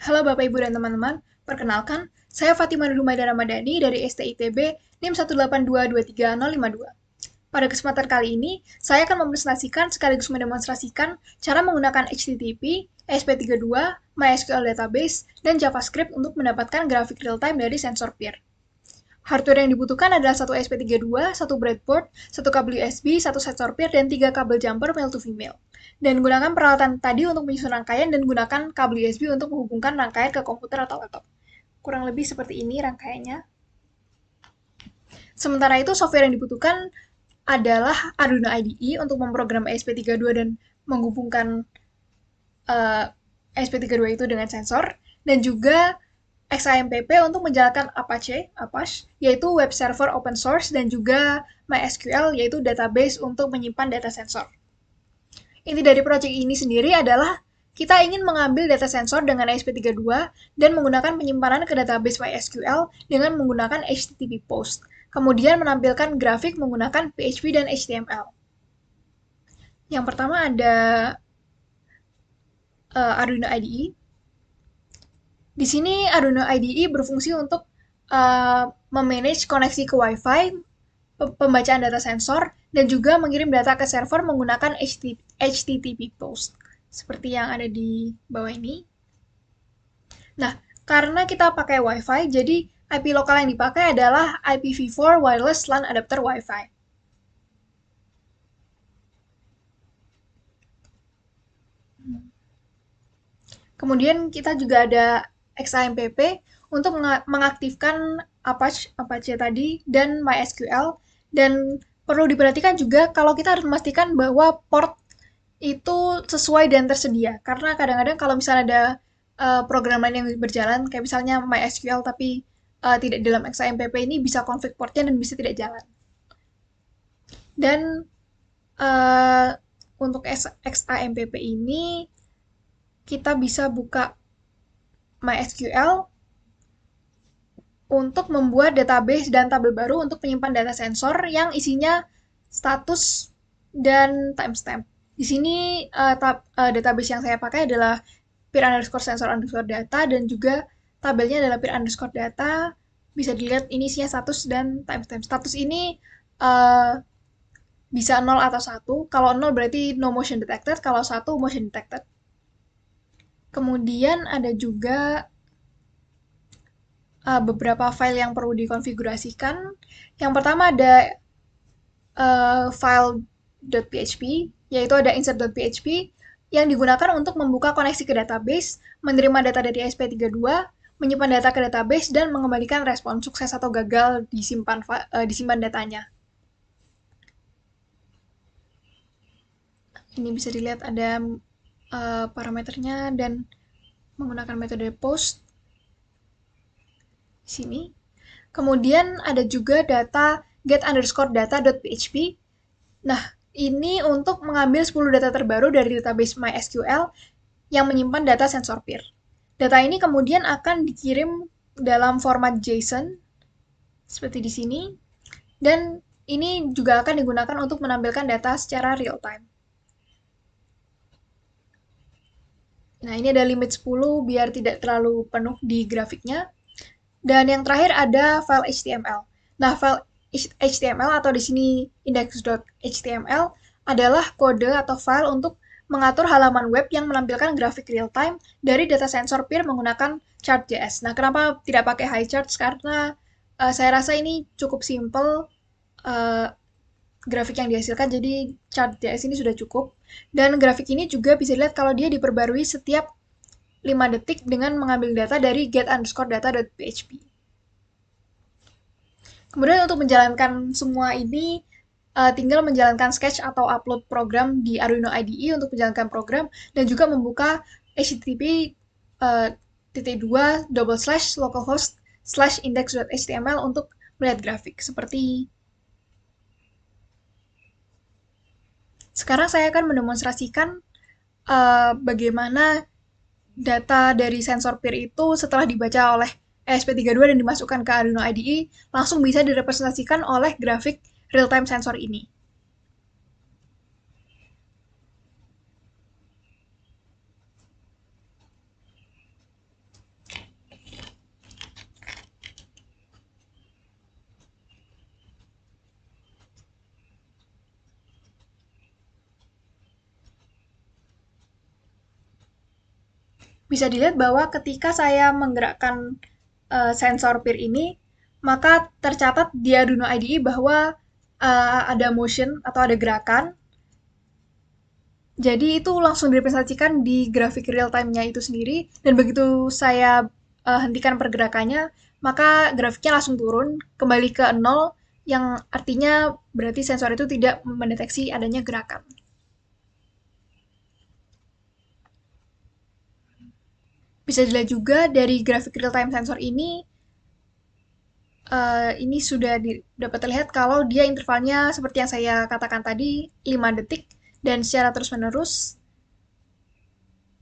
Halo Bapak, Ibu, dan teman-teman. Perkenalkan, saya Fatimah Nur Humaida Ramadhani dari STITB NIM 1822302. Pada kesempatan kali ini, saya akan mempresentasikan sekaligus mendemonstrasikan cara menggunakan HTTP, ESP32, MySQL Database, dan JavaScript untuk mendapatkan grafik real-time dari sensor peer. Hardware yang dibutuhkan adalah satu ESP32, satu breadboard, satu kabel USB, satu sensor peer, dan 3 kabel jumper male to female. Dan gunakan peralatan tadi untuk menyusun rangkaian dan gunakan kabel USB untuk menghubungkan rangkaian ke komputer atau laptop. Kurang lebih seperti ini rangkaiannya. Sementara itu, software yang dibutuhkan adalah Arduino IDE untuk memprogram ESP32 dan menghubungkan ESP32 itu dengan sensor, dan juga XAMPP untuk menjalankan Apache, yaitu web server open source, dan juga MySQL, yaitu database untuk menyimpan data sensor. Inti dari proyek ini sendiri adalah kita ingin mengambil data sensor dengan ESP32 dan menggunakan penyimpanan ke database MySQL dengan menggunakan HTTP POST. Kemudian menampilkan grafik menggunakan PHP dan HTML. Yang pertama ada Arduino IDE. Di sini Arduino IDE berfungsi untuk memanage koneksi ke Wi-Fi, pembacaan data sensor, dan juga mengirim data ke server menggunakan HTTP POST, seperti yang ada di bawah ini. Nah, karena kita pakai Wi-Fi, jadi IP lokal yang dipakai adalah IPv4 Wireless LAN Adapter Wi-Fi. Kemudian kita juga ada XAMPP untuk mengaktifkan Apache tadi dan MySQL, dan perlu diperhatikan juga kalau kita harus memastikan bahwa port itu sesuai dan tersedia. Karena kadang-kadang kalau misalnya ada program lain yang berjalan, kayak misalnya MySQL tapi tidak dalam XAMPP, ini bisa konflik portnya dan bisa tidak jalan. Dan untuk XAMPP ini kita bisa buka MySQL untuk membuat database dan tabel baru untuk menyimpan data sensor yang isinya status dan timestamp. Di sini database yang saya pakai adalah peer underscore sensor underscore data, dan juga tabelnya adalah peer underscore data. Bisa dilihat ini isinya status dan timestamp. Status ini bisa 0 atau 1. Kalau 0 berarti no motion detected, kalau 1 motion detected. Kemudian ada juga beberapa file yang perlu dikonfigurasikan. Yang pertama ada file.php, yaitu ada insert.php yang digunakan untuk membuka koneksi ke database, menerima data dari ESP32, menyimpan data ke database, dan mengembalikan respon sukses atau gagal disimpan datanya. Ini bisa dilihat ada parameternya dan menggunakan metode post di sini. Kemudian ada juga data get underscore data.php. Nah, ini untuk mengambil 10 data terbaru dari database MySQL yang menyimpan data sensor peer. Data ini kemudian akan dikirim dalam format JSON seperti di sini, dan ini juga akan digunakan untuk menampilkan data secara real time. Nah, ini ada limit 10 biar tidak terlalu penuh di grafiknya. Dan yang terakhir ada file HTML. Nah, file HTML atau di sini index.html adalah kode atau file untuk mengatur halaman web yang menampilkan grafik real time dari data sensor peer menggunakan chart.js. Nah, kenapa tidak pakai HighCharts? Karena saya rasa ini cukup simple grafik yang dihasilkan, jadi chart.js ini sudah cukup. Dan grafik ini juga bisa dilihat kalau dia diperbarui setiap 5 detik dengan mengambil data dari get underscore data.php. Kemudian untuk menjalankan semua ini, tinggal menjalankan sketch atau upload program di Arduino IDE untuk menjalankan program, dan juga membuka http //localhost/index.html untuk melihat grafik. Seperti sekarang saya akan mendemonstrasikan bagaimana data dari sensor peer itu setelah dibaca oleh ESP32 dan dimasukkan ke Arduino IDE langsung bisa direpresentasikan oleh grafik real-time sensor ini. bisa dilihat bahwa ketika saya menggerakkan sensor peer ini, maka tercatat di Arduino IDE bahwa ada motion atau ada gerakan. Jadi itu langsung direpresentasikan di grafik real time-nya itu sendiri, dan begitu saya hentikan pergerakannya, maka grafiknya langsung turun kembali ke 0, yang artinya berarti sensor itu tidak mendeteksi adanya gerakan. Bisa dilihat juga dari grafik real time sensor ini sudah dapat terlihat kalau dia intervalnya seperti yang saya katakan tadi 5 detik dan secara terus-menerus.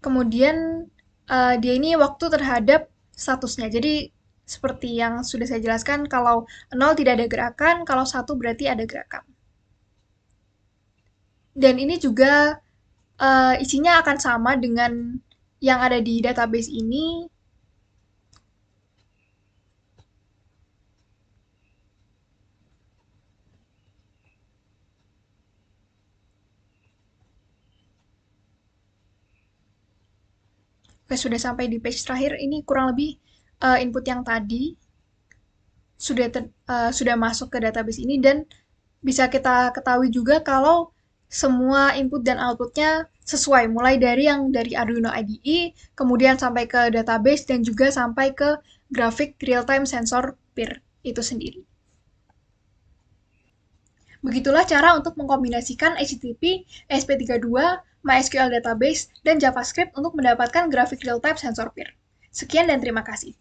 Kemudian dia ini waktu terhadap statusnya. Jadi seperti yang sudah saya jelaskan, kalau 0 tidak ada gerakan, kalau 1 berarti ada gerakan. Dan ini juga isinya akan sama dengan yang ada di database ini. Oke, sudah sampai di page terakhir. Ini kurang lebih input yang tadi sudah masuk ke database ini, dan bisa kita ketahui juga kalau semua input dan outputnya sesuai, mulai dari yang dari Arduino IDE, kemudian sampai ke database, dan juga sampai ke grafik real-time sensor peer itu sendiri. Begitulah cara untuk mengkombinasikan HTTP, ESP32, MySQL Database, dan JavaScript untuk mendapatkan grafik real-time sensor peer. Sekian dan terima kasih.